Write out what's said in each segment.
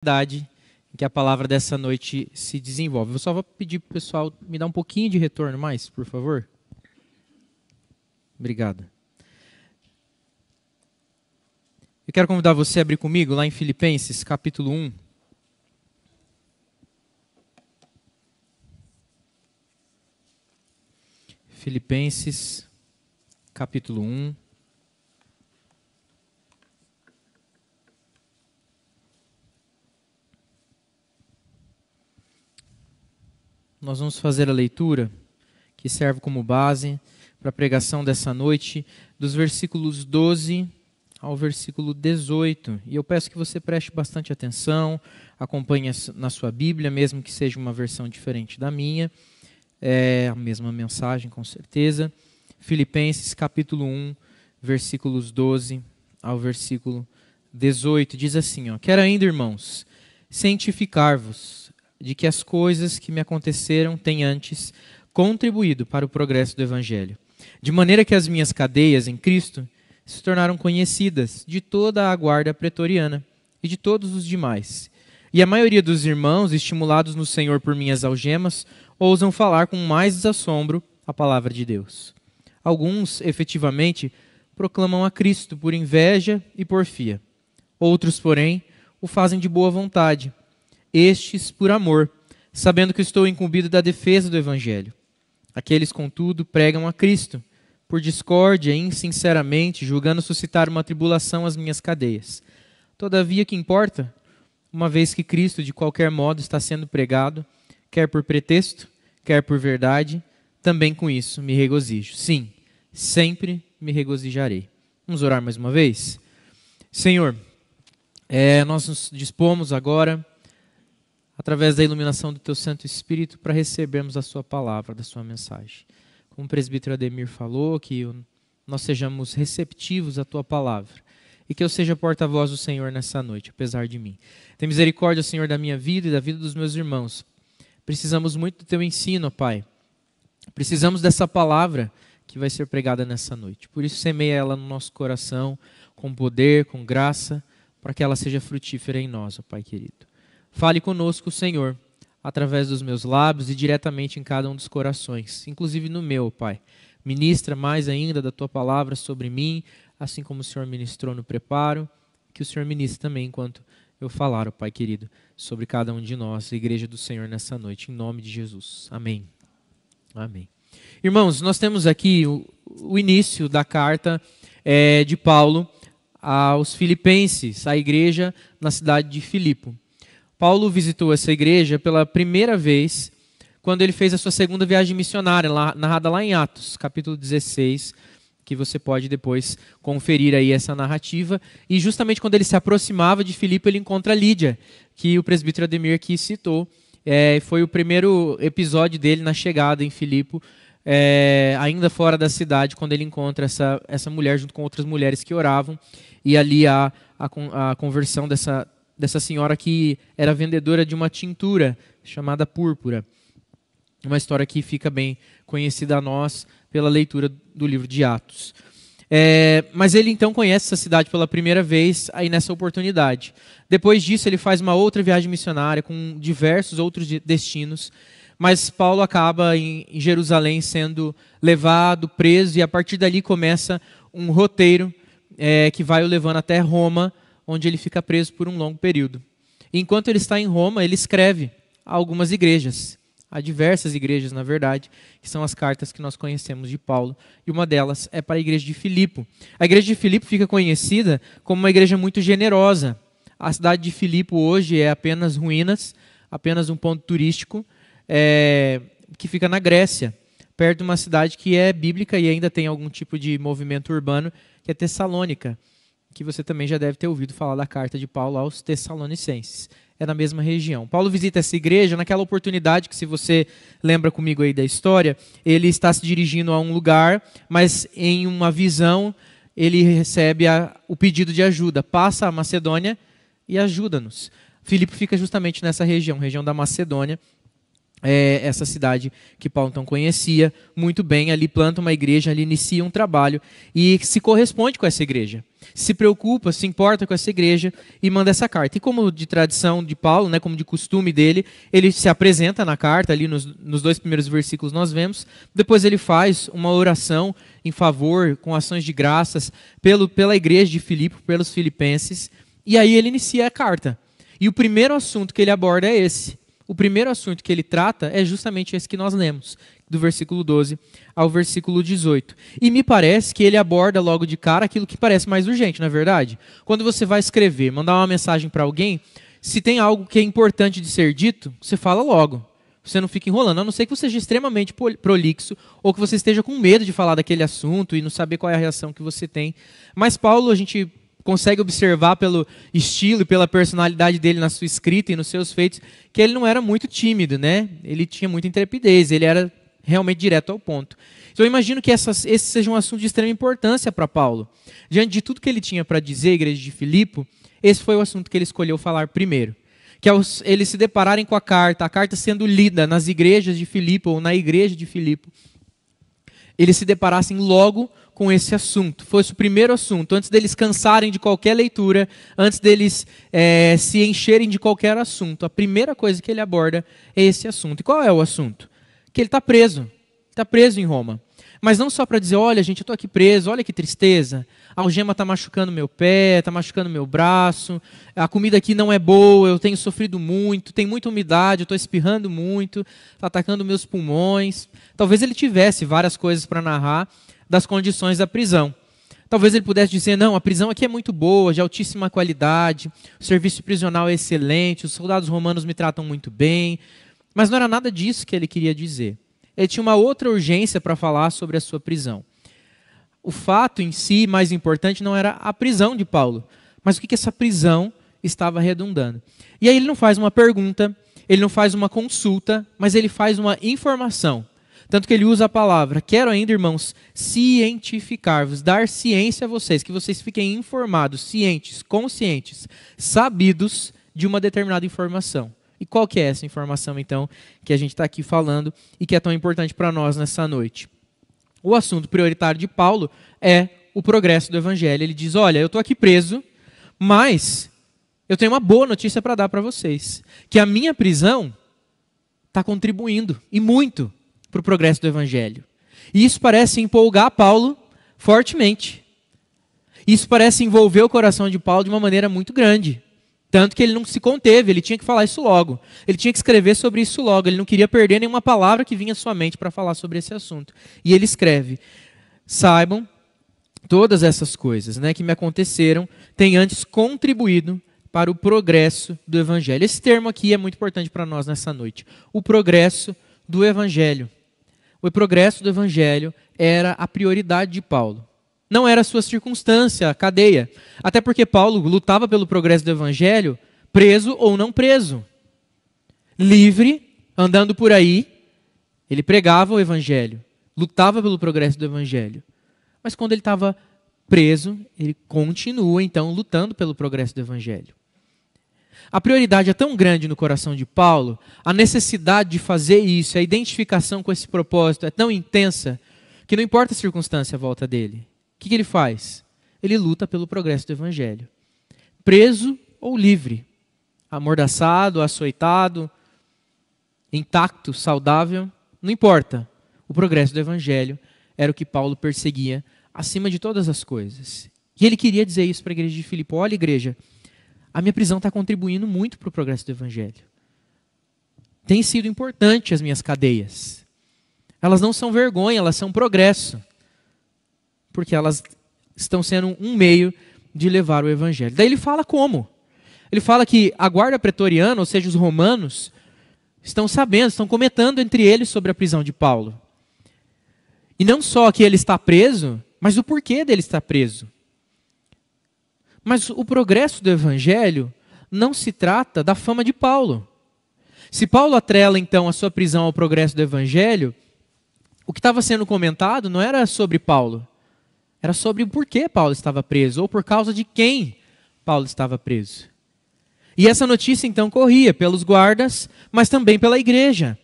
Em que a palavra dessa noite se desenvolve. Eu só vou pedir para o pessoal me dar um pouquinho de retorno mais, por favor. Obrigado. Eu quero convidar você a abrir comigo lá em Filipenses, capítulo 1. Filipenses, capítulo 1. Nós vamos fazer a leitura que serve como base para a pregação dessa noite, dos versículos 12 ao versículo 18. E eu peço que você preste bastante atenção, acompanhe na sua Bíblia, mesmo que seja uma versão diferente da minha. É a mesma mensagem, com certeza. Filipenses capítulo 1, versículos 12 ao versículo 18. Diz assim, quero ainda, irmãos, cientificar-vos de que as coisas que me aconteceram têm antes contribuído para o progresso do Evangelho, de maneira que as minhas cadeias em Cristo se tornaram conhecidas de toda a guarda pretoriana e de todos os demais. E a maioria dos irmãos, estimulados no Senhor por minhas algemas, ousam falar com mais desassombro a palavra de Deus. Alguns, efetivamente, proclamam a Cristo por inveja e porfia. Outros, porém, o fazem de boa vontade. Estes por amor, sabendo que estou incumbido da defesa do Evangelho. Aqueles, contudo, pregam a Cristo, por discórdia e insinceramente, julgando suscitar uma tribulação às minhas cadeias. Todavia, que importa? Uma vez que Cristo, de qualquer modo, está sendo pregado, quer por pretexto, quer por verdade, também com isso me regozijo. Sim, sempre me regozijarei. Vamos orar mais uma vez? Senhor, nós nos dispomos agora, através da iluminação do Teu Santo Espírito, para recebermos a Sua palavra, da Sua mensagem. Como o presbítero Ademir falou, que nós sejamos receptivos à Tua palavra e que eu seja porta-voz do Senhor nessa noite, apesar de mim. Tem misericórdia, Senhor, da minha vida e da vida dos meus irmãos. Precisamos muito do Teu ensino, Pai. Precisamos dessa palavra que vai ser pregada nessa noite. Por isso, semeia ela no nosso coração, com poder, com graça, para que ela seja frutífera em nós, ó Pai querido. Fale conosco, Senhor, através dos meus lábios e diretamente em cada um dos corações, inclusive no meu, Pai. Ministra mais ainda da Tua palavra sobre mim, assim como o Senhor ministrou no preparo, que o Senhor ministre também enquanto eu falar, ó Pai querido, sobre cada um de nós, a igreja do Senhor nessa noite, em nome de Jesus. Amém. Amém. Irmãos, nós temos aqui o início da carta de Paulo aos Filipenses, a igreja na cidade de Filipo. Paulo visitou essa igreja pela primeira vez quando ele fez a sua segunda viagem missionária, narrada lá em Atos, capítulo 16, que você pode depois conferir aí essa narrativa. E justamente quando ele se aproximava de Filipe, ele encontra Lídia, que o presbítero Ademir aqui citou. Foi o primeiro episódio dele na chegada em Filipe, ainda fora da cidade, quando ele encontra essa mulher junto com outras mulheres que oravam. E ali há a conversão dessa senhora que era vendedora de uma tintura chamada púrpura. Uma história que fica bem conhecida a nós pela leitura do livro de Atos. Mas ele então conhece essa cidade pela primeira vez aí nessa oportunidade. Depois disso ele faz uma outra viagem missionária com diversos outros destinos. Mas Paulo acaba em Jerusalém sendo levado, preso, e a partir dali começa um roteiro que vai o levando até Roma, onde ele fica preso por um longo período. Enquanto ele está em Roma, ele escreve a algumas igrejas, a diversas igrejas, na verdade, que são as cartas que nós conhecemos de Paulo, e uma delas é para a igreja de Filipo. A igreja de Filipo fica conhecida como uma igreja muito generosa. A cidade de Filipo hoje é apenas ruínas, apenas um ponto turístico, que fica na Grécia, perto de uma cidade que é bíblica e ainda tem algum tipo de movimento urbano, que é Tessalônica, que você também já deve ter ouvido falar da carta de Paulo aos Tessalonicenses. É na mesma região. Paulo visita essa igreja naquela oportunidade que, se você lembra comigo aí da história, ele está se dirigindo a um lugar, mas em uma visão ele recebe o pedido de ajuda. Passa a Macedônia e ajuda-nos. Filipe fica justamente nessa região da Macedônia, essa cidade que Paulo então conhecia muito bem. Ali planta uma igreja, ali inicia um trabalho e se corresponde com essa igreja. se preocupa, se importa com essa igreja e manda essa carta. E como de tradição de Paulo, né, como de costume dele, ele se apresenta na carta, ali nos 2 primeiros versículos nós vemos, depois ele faz uma oração em favor, com ações de graças, pela igreja de Filipe, pelos filipenses, e aí ele inicia a carta. E o primeiro assunto que ele aborda é esse. O primeiro assunto que ele trata é justamente esse que nós lemos, do versículo 12 ao versículo 18. E me parece que ele aborda logo de cara aquilo que parece mais urgente, não é verdade? Quando você vai escrever, mandar uma mensagem para alguém, se tem algo que é importante de ser dito, você fala logo. Você não fica enrolando, a não ser que você seja extremamente prolixo ou que você esteja com medo de falar daquele assunto e não saber qual é a reação que você tem. Mas Paulo, a gente consegue observar pelo estilo e pela personalidade dele na sua escrita e nos seus feitos, que ele não era muito tímido, né? Ele tinha muita intrepidez, ele era realmente direto ao ponto. Então eu imagino que esse seja um assunto de extrema importância para Paulo. Diante de tudo que ele tinha para dizer à igreja de Filipe, esse foi o assunto que ele escolheu falar primeiro. Que ao eles se depararem com a carta sendo lida nas igrejas de Filipe ou na igreja de Filipe, eles se deparassem logo com esse assunto. Fosse o primeiro assunto, antes deles cansarem de qualquer leitura, antes deles se encherem de qualquer assunto. A primeira coisa que ele aborda é esse assunto. E qual é o assunto? Que ele está preso. Está preso em Roma. Mas não só para dizer, olha gente, eu estou aqui preso, olha que tristeza. A algema está machucando meu pé, está machucando meu braço, a comida aqui não é boa, eu tenho sofrido muito, tem muita umidade, eu estou espirrando muito, está atacando meus pulmões. Talvez ele tivesse várias coisas para narrar das condições da prisão. Talvez ele pudesse dizer, não, a prisão aqui é muito boa, de altíssima qualidade, o serviço prisional é excelente, os soldados romanos me tratam muito bem. Mas não era nada disso que ele queria dizer. Ele tinha uma outra urgência para falar sobre a sua prisão. O fato em si mais importante não era a prisão de Paulo, mas o que essa prisão estava redundando. E aí ele não faz uma pergunta, ele não faz uma consulta, mas ele faz uma informação. Tanto que ele usa a palavra, quero ainda, irmãos, cientificar-vos, dar ciência a vocês, que vocês fiquem informados, cientes, conscientes, sabidos de uma determinada informação. E qual que é essa informação, então, que a gente está aqui falando e que é tão importante para nós nessa noite? O assunto prioritário de Paulo é o progresso do Evangelho. Ele diz, olha, eu estou aqui preso, mas eu tenho uma boa notícia para dar para vocês. Que a minha prisão está contribuindo, e muito, para o progresso do Evangelho. E isso parece empolgar Paulo fortemente. Isso parece envolver o coração de Paulo de uma maneira muito grande. Tanto que ele não se conteve, ele tinha que falar isso logo. Ele tinha que escrever sobre isso logo. Ele não queria perder nenhuma palavra que vinha à sua mente para falar sobre esse assunto. E ele escreve, saibam todas essas coisas, né, que me aconteceram, têm antes contribuído para o progresso do Evangelho. Esse termo aqui é muito importante para nós nessa noite. O progresso do Evangelho. O progresso do Evangelho era a prioridade de Paulo. Não era a sua circunstância, a cadeia. Até porque Paulo lutava pelo progresso do Evangelho, preso ou não preso. Livre, andando por aí, ele pregava o Evangelho, lutava pelo progresso do Evangelho. Mas quando ele estava preso, ele continua então lutando pelo progresso do Evangelho. A prioridade é tão grande no coração de Paulo, a necessidade de fazer isso, a identificação com esse propósito é tão intensa, que não importa a circunstância à volta dele. O que ele faz? Ele luta pelo progresso do Evangelho. Preso ou livre, amordaçado, açoitado, intacto, saudável, não importa. O progresso do Evangelho era o que Paulo perseguia acima de todas as coisas. E ele queria dizer isso para a igreja de Filipe. Olha, igreja, a minha prisão está contribuindo muito para o progresso do Evangelho. Tem sido importante as minhas cadeias. Elas não são vergonha, elas são progresso. Porque elas estão sendo um meio de levar o Evangelho. Daí ele fala como? Ele fala que a guarda pretoriana, ou seja, os romanos, estão sabendo, estão comentando entre eles sobre a prisão de Paulo. E não só que ele está preso, mas o porquê dele estar preso. Mas o progresso do Evangelho não se trata da fama de Paulo. Se Paulo atrela então a sua prisão ao progresso do Evangelho, o que estava sendo comentado não era sobre Paulo, era sobre o porquê Paulo estava preso, ou por causa de quem Paulo estava preso. E essa notícia então corria pelos guardas, mas também pela igreja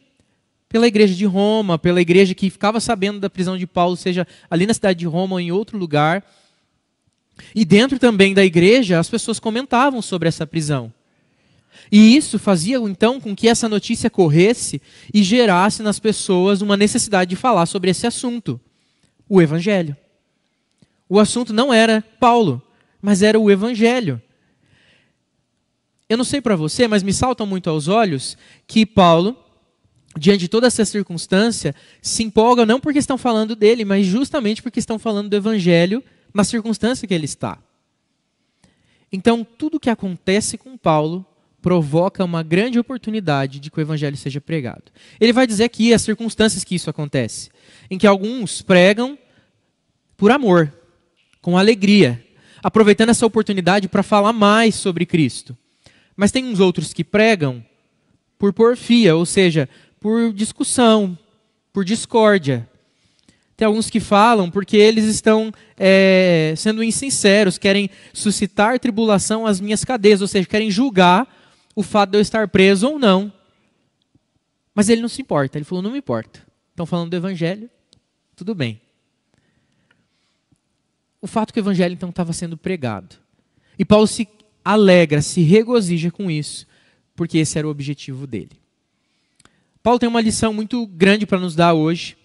de Roma, pela igreja que ficava sabendo da prisão de Paulo, seja ali na cidade de Roma ou em outro lugar. E dentro também da igreja, as pessoas comentavam sobre essa prisão. E isso fazia, então, com que essa notícia corresse e gerasse nas pessoas uma necessidade de falar sobre esse assunto, o Evangelho. O assunto não era Paulo, mas era o Evangelho. Eu não sei para você, mas me salta muito aos olhos que Paulo, diante de toda essa circunstância, se empolga não porque estão falando dele, mas justamente porque estão falando do Evangelho na circunstância que ele está. Então, tudo o que acontece com Paulo provoca uma grande oportunidade de que o Evangelho seja pregado. Ele vai dizer aqui as circunstâncias que isso acontece, em que alguns pregam por amor, com alegria, aproveitando essa oportunidade para falar mais sobre Cristo. Mas tem uns outros que pregam por porfia, ou seja, por discussão, por discórdia. Tem alguns que falam porque eles estão sendo insinceros, querem suscitar tribulação às minhas cadeias, ou seja, querem julgar o fato de eu estar preso ou não. Mas ele não se importa, ele falou, não me importa. Estão falando do Evangelho, tudo bem. O fato que o Evangelho então estava sendo pregado. E Paulo se alegra, se regozija com isso, porque esse era o objetivo dele. Paulo tem uma lição muito grande para nos dar hoje,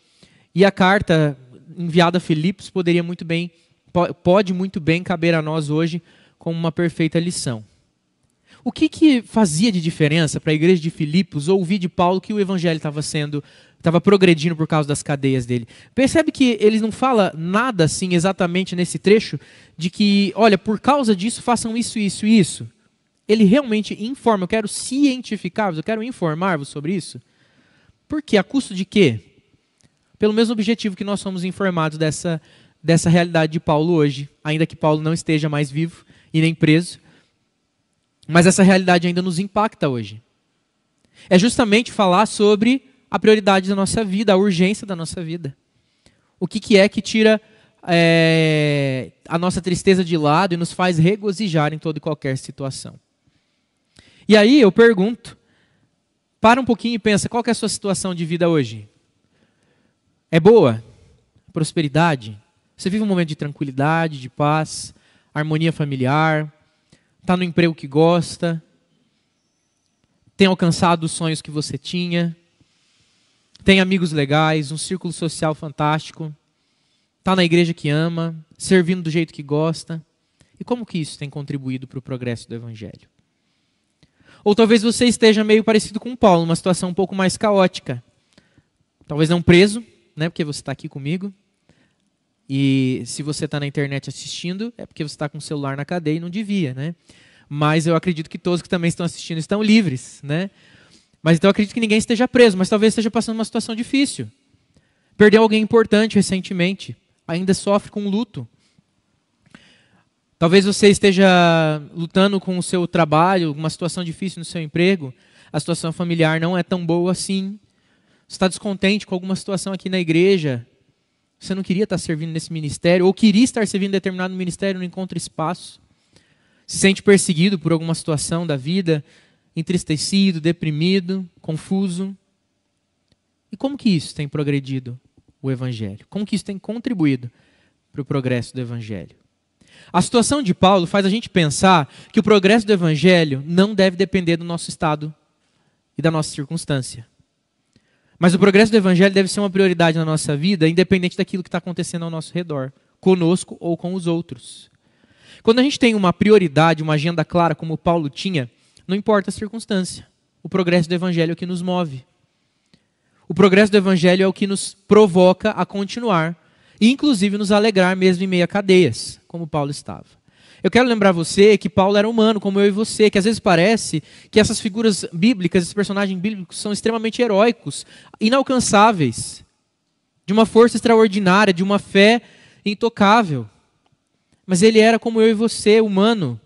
e a carta enviada a Filipos pode muito bem caber a nós hoje como uma perfeita lição. O que fazia de diferença para a igreja de Filipos ouvir de Paulo que o evangelho estava progredindo por causa das cadeias dele? Percebe que ele não fala nada assim exatamente nesse trecho de que, olha, por causa disso façam isso, isso e isso. Ele realmente informa, eu quero cientificar-vos, eu quero informar-vos sobre isso. Por quê? A custo de quê? Pelo mesmo objetivo que nós somos informados dessa realidade de Paulo hoje, ainda que Paulo não esteja mais vivo e nem preso, mas essa realidade ainda nos impacta hoje. É justamente falar sobre a prioridade da nossa vida, a urgência da nossa vida. O que é que tira a nossa tristeza de lado e nos faz regozijar em toda e qualquer situação. E aí eu pergunto, para um pouquinho e pensa, qual que é a sua situação de vida hoje? É boa? Prosperidade? Você vive um momento de tranquilidade, de paz, harmonia familiar, está no emprego que gosta, tem alcançado os sonhos que você tinha, tem amigos legais, um círculo social fantástico, está na igreja que ama, servindo do jeito que gosta. E como que isso tem contribuído para o progresso do Evangelho? Ou talvez você esteja meio parecido com Paulo, uma situação um pouco mais caótica. Talvez não preso, né, porque você está aqui comigo. E se você está na internet assistindo, é porque você está com o celular na cadeia e não devia, né? Mas eu acredito que todos que também estão assistindo estão livres, né? Mas então eu acredito que ninguém esteja preso, mas talvez esteja passando uma situação difícil. Perdeu alguém importante recentemente, ainda sofre com luto. Talvez você esteja lutando com o seu trabalho, uma situação difícil no seu emprego, a situação familiar não é tão boa assim. Você está descontente com alguma situação aqui na igreja, você não queria estar servindo nesse ministério, ou queria estar servindo em determinado ministério e não encontra espaço. Se sente perseguido por alguma situação da vida, entristecido, deprimido, confuso. E como que isso tem progredido o Evangelho? Como que isso tem contribuído para o progresso do Evangelho? A situação de Paulo faz a gente pensar que o progresso do Evangelho não deve depender do nosso estado e da nossa circunstância. Mas o progresso do Evangelho deve ser uma prioridade na nossa vida, independente daquilo que está acontecendo ao nosso redor, conosco ou com os outros. Quando a gente tem uma prioridade, uma agenda clara, como Paulo tinha, não importa a circunstância. O progresso do Evangelho é o que nos move. O progresso do Evangelho é o que nos provoca a continuar, e inclusive nos alegrar mesmo em meio a cadeias, como Paulo estava. Eu quero lembrar você que Paulo era humano, como eu e você, que às vezes parece que essas figuras bíblicas, esses personagens bíblicos são extremamente heróicos, inalcançáveis, de uma força extraordinária, de uma fé intocável. Mas ele era como eu e você, humano.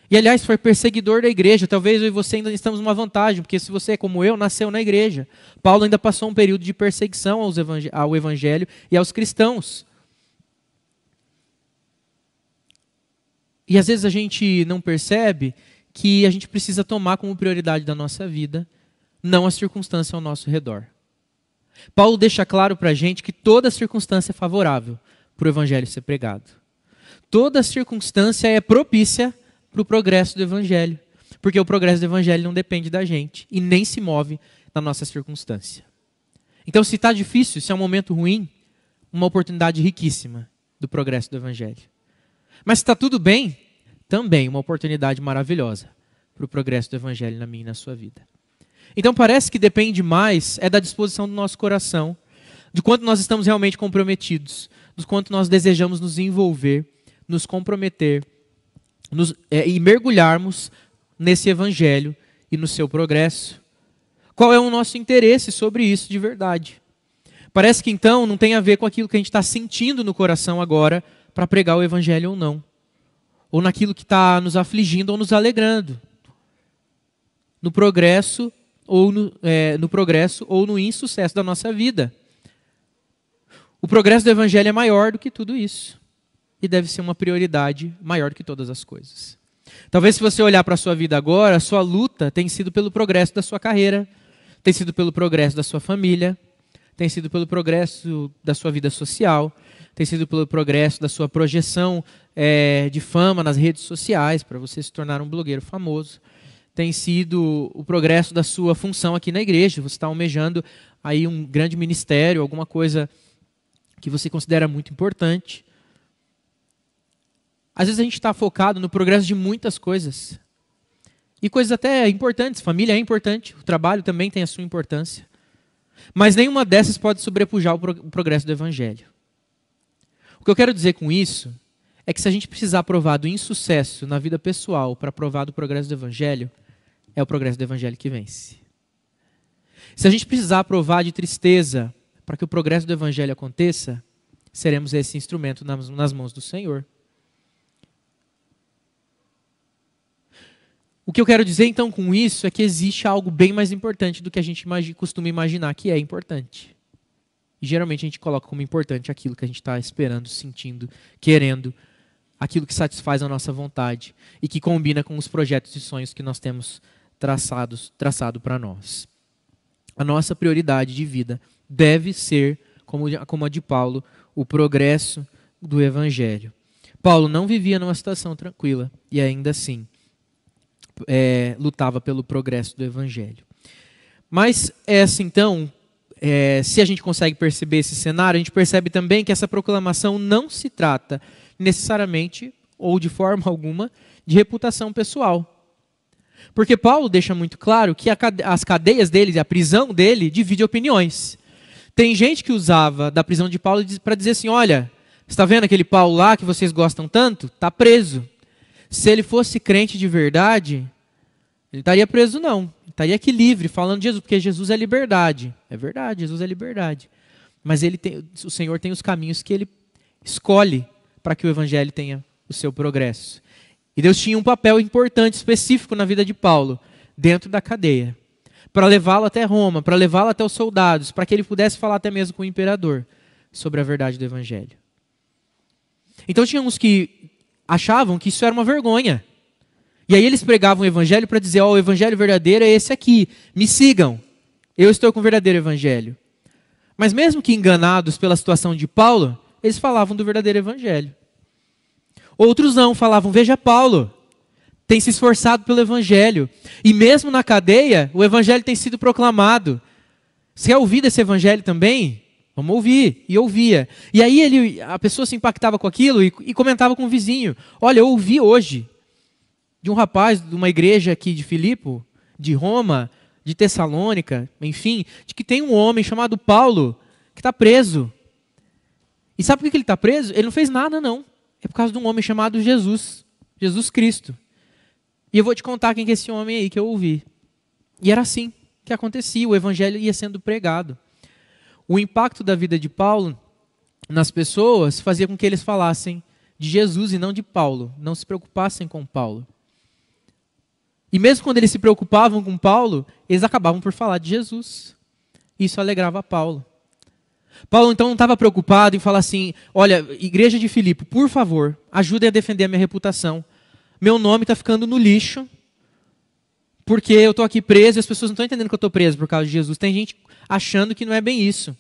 E aliás, foi perseguidor da igreja. Talvez eu e você ainda estamos numa vantagem, porque se você é como eu, nasceu na igreja. Paulo ainda passou um período de perseguição ao evangelho e aos cristãos. E às vezes a gente não percebe que a gente precisa tomar como prioridade da nossa vida, não a circunstância ao nosso redor. Paulo deixa claro para a gente que toda circunstância é favorável para o evangelho ser pregado. toda circunstância é propícia para o progresso do Evangelho. Porque o progresso do Evangelho não depende da gente e nem se move na nossa circunstância. Então, se está difícil, se é um momento ruim, uma oportunidade riquíssima do progresso do Evangelho. Mas se está tudo bem, também uma oportunidade maravilhosa para o progresso do Evangelho na minha e na sua vida. Então parece que depende mais da disposição do nosso coração, de quanto nós estamos realmente comprometidos, do quanto nós desejamos nos envolver, nos comprometer e mergulharmos nesse Evangelho e no seu progresso. Qual é o nosso interesse sobre isso de verdade? Parece que então não tem a ver com aquilo que a gente está sentindo no coração agora para pregar o Evangelho ou não. Ou naquilo que está nos afligindo ou nos alegrando. No progresso ou no insucesso da nossa vida. O progresso do Evangelho é maior do que tudo isso. E deve ser uma prioridade maior do que todas as coisas. Talvez se você olhar para a sua vida agora, a sua luta tem sido pelo progresso da sua carreira, tem sido pelo progresso da sua família, tem sido pelo progresso da sua vida social, tem sido pelo progresso da sua projeção de fama nas redes sociais, para você se tornar um blogueiro famoso. Tem sido o progresso da sua função aqui na igreja. Você está almejando aí um grande ministério, alguma coisa que você considera muito importante. Às vezes a gente está focado no progresso de muitas coisas. E coisas até importantes. Família é importante, o trabalho também tem a sua importância. Mas nenhuma dessas pode sobrepujar o progresso do Evangelho. O que eu quero dizer com isso é que se a gente precisar provar do insucesso na vida pessoal para provar do progresso do Evangelho, é o progresso do Evangelho que vence. Se a gente precisar provar de tristeza para que o progresso do Evangelho aconteça, seremos esse instrumento nas mãos do Senhor. O que eu quero dizer então com isso é que existe algo bem mais importante do que a gente costuma imaginar que é importante. E geralmente a gente coloca como importante aquilo que a gente está esperando, sentindo, querendo, aquilo que satisfaz a nossa vontade e que combina com os projetos e sonhos que nós temos traçado para nós. A nossa prioridade de vida deve ser, como a de Paulo, o progresso do Evangelho. Paulo não vivia numa situação tranquila e ainda assim lutava pelo progresso do Evangelho. Mas se a gente consegue perceber esse cenário, a gente percebe também que essa proclamação não se trata necessariamente, ou de forma alguma, de reputação pessoal. Porque Paulo deixa muito claro que as cadeias dele, a prisão dele, divide opiniões. Tem gente que usava da prisão de Paulo para dizer assim, olha, está vendo aquele Paulo lá que vocês gostam tanto? Está preso. Se ele fosse crente de verdade, ele estaria preso não. Ele estaria aqui livre, falando de Jesus, porque Jesus é liberdade. É verdade, Jesus é liberdade. Mas o Senhor tem os caminhos que ele escolhe para que o Evangelho tenha o seu progresso. E Deus tinha um papel importante, específico na vida de Paulo, dentro da cadeia, para levá-lo até Roma, para levá-lo até os soldados, para que ele pudesse falar até mesmo com o imperador sobre a verdade do Evangelho. Então tinha uns que achavam que isso era uma vergonha. E aí eles pregavam o Evangelho para dizer, o Evangelho verdadeiro é esse aqui, me sigam, eu estou com o verdadeiro Evangelho. Mas mesmo que enganados pela situação de Paulo, eles falavam do verdadeiro Evangelho. Outros não, falavam, veja Paulo, tem se esforçado pelo Evangelho. E mesmo na cadeia, o Evangelho tem sido proclamado. Você quer ouvir desse Evangelho também? Vamos ouvir. E ouvia. E aí a pessoa se impactava com aquilo e comentava com o vizinho. Olha, eu ouvi hoje de um rapaz de uma igreja aqui de Filipo, de Roma, de Tessalônica, enfim, de que tem um homem chamado Paulo que está preso. E sabe por que ele está preso? Ele não fez nada, não. É por causa de um homem chamado Jesus, Jesus Cristo. E eu vou te contar quem é esse homem aí que eu ouvi. E era assim que acontecia, o Evangelho ia sendo pregado. O impacto da vida de Paulo nas pessoas fazia com que eles falassem de Jesus e não de Paulo, não se preocupassem com Paulo. E mesmo quando eles se preocupavam com Paulo, eles acabavam por falar de Jesus. Isso alegrava Paulo. Paulo então não estava preocupado em falar assim, olha, igreja de Filipe, por favor, ajudem a defender a minha reputação. Meu nome está ficando no lixo, porque eu estou aqui preso e as pessoas não estão entendendo que eu estou preso por causa de Jesus. Tem gente achando que não é bem isso.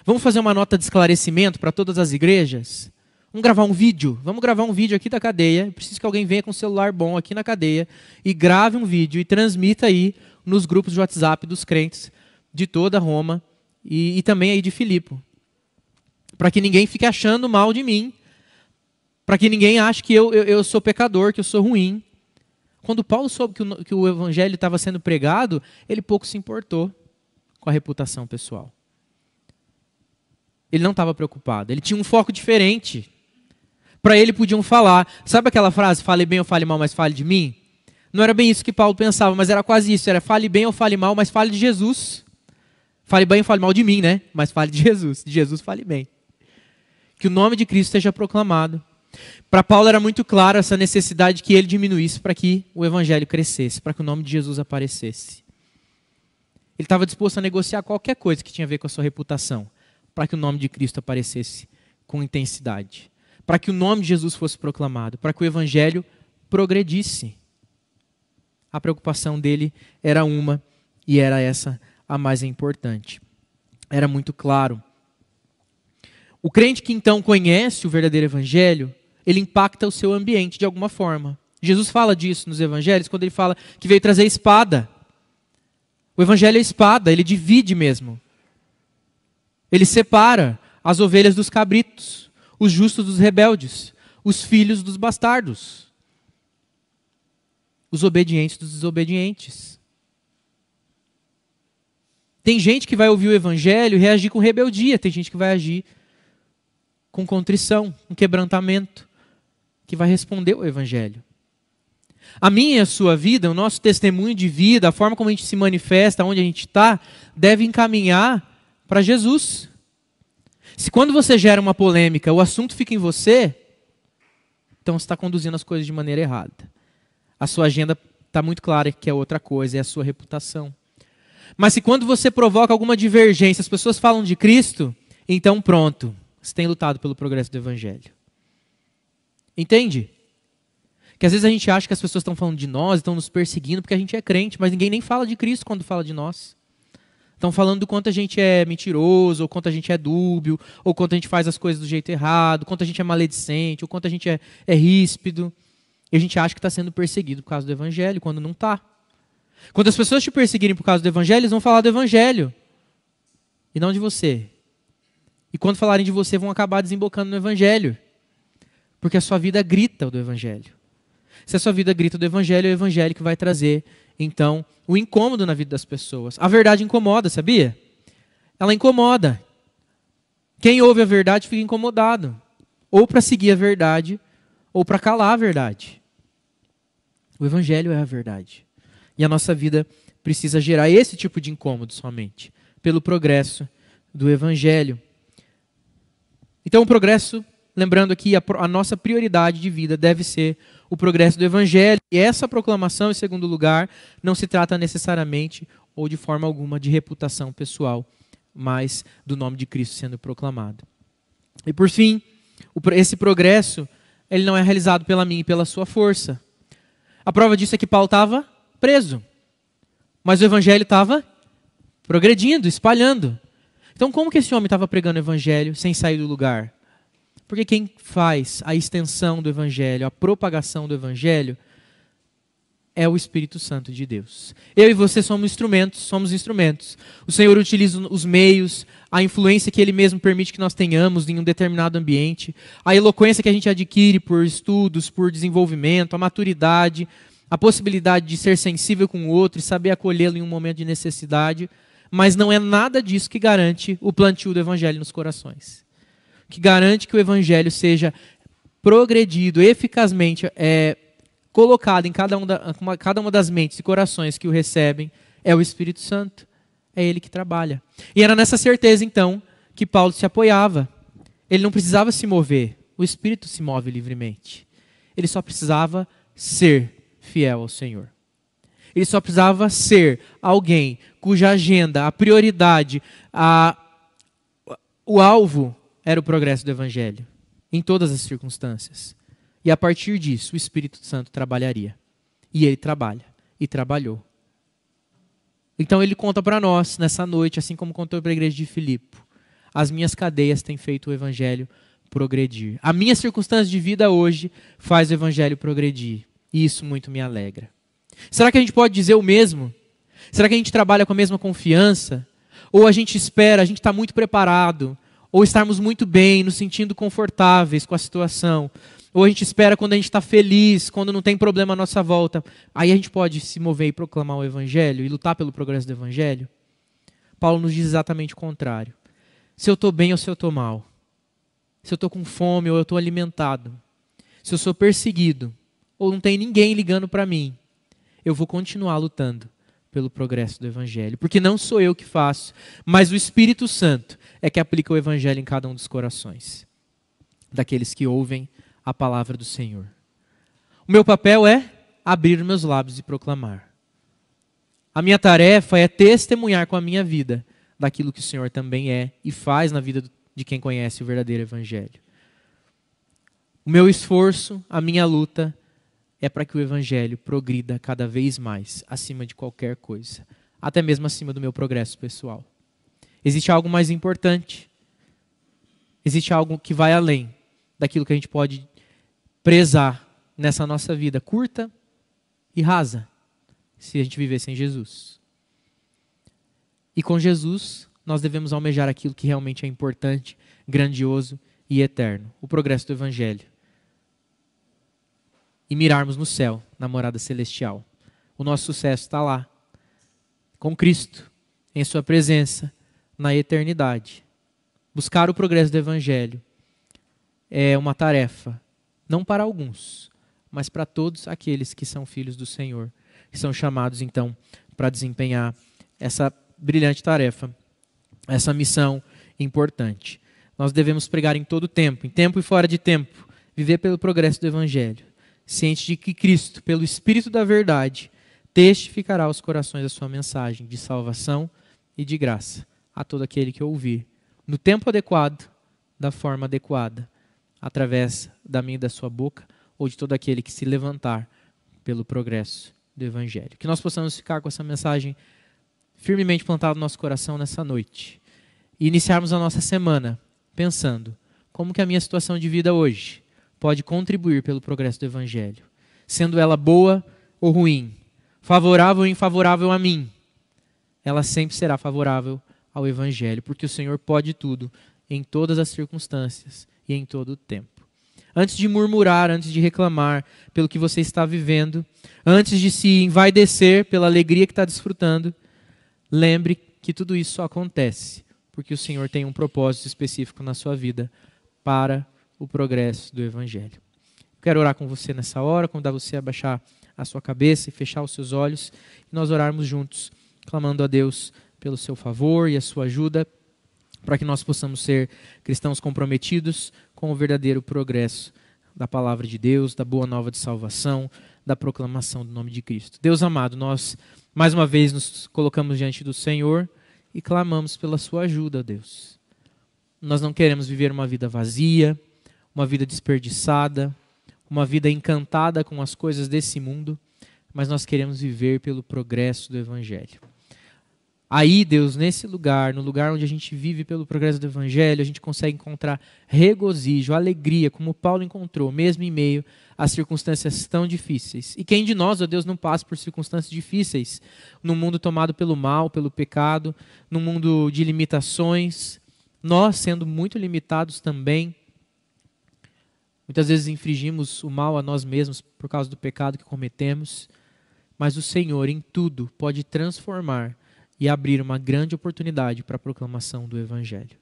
Vamos fazer uma nota de esclarecimento para todas as igrejas? Vamos gravar um vídeo? Vamos gravar um vídeo aqui da cadeia. Eu preciso que alguém venha com um celular bom aqui na cadeia e grave um vídeo e transmita aí nos grupos de WhatsApp dos crentes de toda Roma e também aí de Filipe. Para que ninguém fique achando mal de mim. Para que ninguém ache que eu sou pecador, que eu sou ruim. Quando Paulo soube que o evangelho estava sendo pregado, ele pouco se importou com a reputação pessoal. Ele não estava preocupado. Ele tinha um foco diferente. Para ele podiam falar. Sabe aquela frase, fale bem ou fale mal, mas fale de mim? Não era bem isso que Paulo pensava, mas era quase isso. Era fale bem ou fale mal, mas fale de Jesus. Fale bem ou fale mal de mim, né? Mas fale de Jesus. De Jesus fale bem. Que o nome de Cristo seja proclamado. Para Paulo era muito claro essa necessidade que ele diminuísse para que o evangelho crescesse, para que o nome de Jesus aparecesse. Ele estava disposto a negociar qualquer coisa que tinha a ver com a sua reputação, para que o nome de Cristo aparecesse com intensidade, para que o nome de Jesus fosse proclamado, para que o evangelho progredisse. A preocupação dele era uma, e era essa a mais importante. Era muito claro. O crente que então conhece o verdadeiro evangelho, ele impacta o seu ambiente de alguma forma. Jesus fala disso nos evangelhos, quando ele fala que veio trazer espada. O evangelho é espada, ele divide mesmo. Ele separa as ovelhas dos cabritos, os justos dos rebeldes, os filhos dos bastardos, os obedientes dos desobedientes. Tem gente que vai ouvir o evangelho e reagir com rebeldia, tem gente que vai agir com contrição, com quebrantamento, que vai responder o evangelho. A minha e a sua vida, o nosso testemunho de vida, a forma como a gente se manifesta, onde a gente está, deve encaminhar para Jesus. Se quando você gera uma polêmica, o assunto fica em você, então você está conduzindo as coisas de maneira errada. A sua agenda está muito clara que é outra coisa, é a sua reputação. Mas se quando você provoca alguma divergência, as pessoas falam de Cristo, então pronto, você tem lutado pelo progresso do evangelho. Entende? Que às vezes a gente acha que as pessoas estão falando de nós, estão nos perseguindo porque a gente é crente, mas ninguém nem fala de Cristo quando fala de nós. Estão falando do quanto a gente é mentiroso, ou quanto a gente é dúbio, ou quanto a gente faz as coisas do jeito errado, quanto a gente é maledicente, ou quanto a gente é ríspido. E a gente acha que está sendo perseguido por causa do evangelho, quando não está. Quando as pessoas te perseguirem por causa do evangelho, eles vão falar do evangelho, e não de você. E quando falarem de você, vão acabar desembocando no evangelho. Porque a sua vida grita do evangelho. Se a sua vida grita do evangelho, é o evangelho que vai trazer, então, o incômodo na vida das pessoas. A verdade incomoda, sabia? Ela incomoda. Quem ouve a verdade fica incomodado. Ou para seguir a verdade, ou para calar a verdade. O evangelho é a verdade. E a nossa vida precisa gerar esse tipo de incômodo somente, pelo progresso do evangelho. Então o progresso, lembrando aqui, a nossa prioridade de vida deve ser o progresso do evangelho. E essa proclamação, em segundo lugar, não se trata necessariamente ou de forma alguma de reputação pessoal, mas do nome de Cristo sendo proclamado. E por fim, esse progresso, ele não é realizado pela minha e pela sua força. A prova disso é que Paulo estava preso, mas o evangelho estava progredindo, espalhando. Então como que esse homem estava pregando o evangelho sem sair do lugar? Porque quem faz a extensão do evangelho, a propagação do evangelho, é o Espírito Santo de Deus. Eu e você somos instrumentos. O Senhor utiliza os meios, a influência que Ele mesmo permite que nós tenhamos em um determinado ambiente, a eloquência que a gente adquire por estudos, por desenvolvimento, a maturidade, a possibilidade de ser sensível com o outro e saber acolhê-lo em um momento de necessidade, mas não é nada disso que garante o plantio do evangelho nos corações. Que garante que o evangelho seja progredido, eficazmente colocado em cada uma das mentes e corações que o recebem, é o Espírito Santo. É Ele que trabalha. E era nessa certeza, então, que Paulo se apoiava. Ele não precisava se mover. O Espírito se move livremente. Ele só precisava ser fiel ao Senhor. Ele só precisava ser alguém cuja agenda, a prioridade, o alvo era o progresso do Evangelho, em todas as circunstâncias. E a partir disso, o Espírito Santo trabalharia. E Ele trabalha, e trabalhou. Então Ele conta para nós, nessa noite, assim como contou para a igreja de Filipe, as minhas cadeias têm feito o Evangelho progredir. A minha circunstância de vida hoje faz o evangelho progredir. E isso muito me alegra. Será que a gente pode dizer o mesmo? Será que a gente trabalha com a mesma confiança? Ou a gente espera, a gente está muito preparado, ou estarmos muito bem, nos sentindo confortáveis com a situação, ou a gente espera quando a gente está feliz, quando não tem problema à nossa volta, aí a gente pode se mover e proclamar o evangelho e lutar pelo progresso do evangelho? Paulo nos diz exatamente o contrário. Se eu estou bem ou se eu estou mal, se eu estou com fome ou eu estou alimentado, se eu sou perseguido ou não tem ninguém ligando para mim, eu vou continuar lutando pelo progresso do evangelho, porque não sou eu que faço, mas o Espírito Santo é que aplica o evangelho em cada um dos corações daqueles que ouvem a palavra do Senhor. O meu papel é abrir os meus lábios e proclamar. A minha tarefa é testemunhar com a minha vida daquilo que o Senhor também é e faz na vida de quem conhece o verdadeiro evangelho. O meu esforço, a minha luta é para que o evangelho progrida cada vez mais, acima de qualquer coisa, até mesmo acima do meu progresso pessoal. Existe algo mais importante, existe algo que vai além daquilo que a gente pode prezar nessa nossa vida curta e rasa, se a gente viver sem Jesus. E com Jesus, nós devemos almejar aquilo que realmente é importante, grandioso e eterno, o progresso do evangelho. E mirarmos no céu, na morada celestial. O nosso sucesso está lá, com Cristo, em sua presença, na eternidade. Buscar o progresso do evangelho é uma tarefa, não para alguns, mas para todos aqueles que são filhos do Senhor, que são chamados então para desempenhar essa brilhante tarefa, essa missão importante. Nós devemos pregar em todo tempo e fora de tempo, viver pelo progresso do evangelho, ciente de que Cristo, pelo Espírito da verdade, testificará aos corações a sua mensagem de salvação e de graça a todo aquele que ouvir, no tempo adequado, da forma adequada, através da minha e da sua boca, ou de todo aquele que se levantar pelo progresso do evangelho. Que nós possamos ficar com essa mensagem firmemente plantada no nosso coração nessa noite e iniciarmos a nossa semana pensando como que a minha situação de vida hoje pode contribuir pelo progresso do evangelho, sendo ela boa ou ruim, favorável ou infavorável a mim, ela sempre será favorável ao evangelho, porque o Senhor pode tudo, em todas as circunstâncias e em todo o tempo. Antes de murmurar, antes de reclamar pelo que você está vivendo, antes de se envaidecer pela alegria que está desfrutando, lembre que tudo isso só acontece porque o Senhor tem um propósito específico na sua vida para o progresso do evangelho. Quero orar com você nessa hora, convidar você a baixar a sua cabeça e fechar os seus olhos e nós orarmos juntos, clamando a Deus pelo seu favor e a sua ajuda, para que nós possamos ser cristãos comprometidos com o verdadeiro progresso da palavra de Deus, da boa nova de salvação, da proclamação do nome de Cristo. Deus amado, nós mais uma vez nos colocamos diante do Senhor e clamamos pela sua ajuda, Deus. Nós não queremos viver uma vida vazia, uma vida desperdiçada, uma vida encantada com as coisas desse mundo, mas nós queremos viver pelo progresso do evangelho. Aí, Deus, nesse lugar, no lugar onde a gente vive pelo progresso do evangelho, a gente consegue encontrar regozijo, alegria, como Paulo encontrou, mesmo em meio às circunstâncias tão difíceis. E quem de nós, ó Deus, não passa por circunstâncias difíceis, num mundo tomado pelo mal, pelo pecado, num mundo de limitações, nós sendo muito limitados também, muitas vezes infringimos o mal a nós mesmos por causa do pecado que cometemos, mas o Senhor em tudo pode transformar e abrir uma grande oportunidade para a proclamação do evangelho.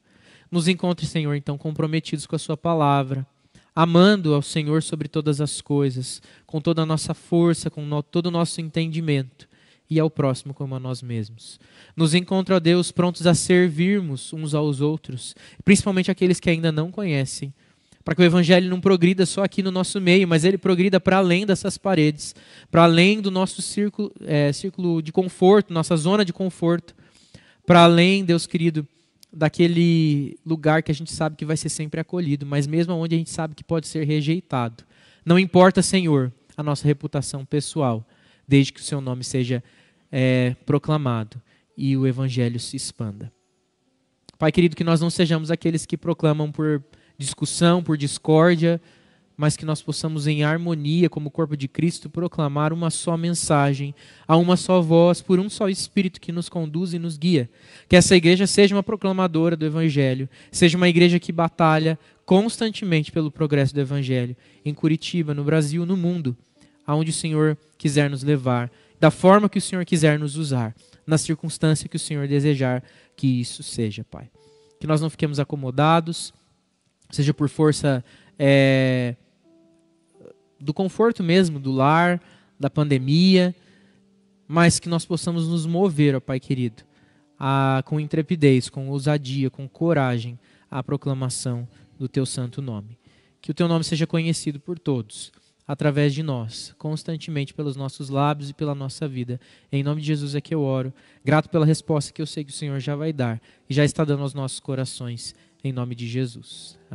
Nos encontre, Senhor, então comprometidos com a sua palavra, amando ao Senhor sobre todas as coisas, com toda a nossa força, com todo o nosso entendimento, e ao próximo como a nós mesmos. Nos encontre, ó Deus, prontos a servirmos uns aos outros, principalmente aqueles que ainda não conhecem, para que o evangelho não progrida só aqui no nosso meio, mas ele progrida para além dessas paredes, para além do nosso círculo de conforto, nossa zona de conforto, para além, Deus querido, daquele lugar que a gente sabe que vai ser sempre acolhido, mas mesmo onde a gente sabe que pode ser rejeitado. Não importa, Senhor, a nossa reputação pessoal, desde que o seu nome seja proclamado e o evangelho se expanda. Pai querido, que nós não sejamos aqueles que proclamam por discussão, por discórdia, mas que nós possamos em harmonia, como corpo de Cristo, proclamar uma só mensagem, a uma só voz, por um só Espírito que nos conduz e nos guia. Que essa igreja seja uma proclamadora do Evangelho, seja uma igreja que batalha constantemente pelo progresso do Evangelho, em Curitiba, no Brasil, no mundo, aonde o Senhor quiser nos levar, da forma que o Senhor quiser nos usar, na circunstância que o Senhor desejar que isso seja, Pai. Que nós não fiquemos acomodados, seja por força do conforto mesmo, do lar, da pandemia, mas que nós possamos nos mover, ó Pai querido, com intrepidez, com ousadia, com coragem, à proclamação do Teu santo nome. Que o Teu nome seja conhecido por todos, através de nós, constantemente pelos nossos lábios e pela nossa vida. Em nome de Jesus é que eu oro, grato pela resposta que eu sei que o Senhor já vai dar e já está dando aos nossos corações, em nome de Jesus.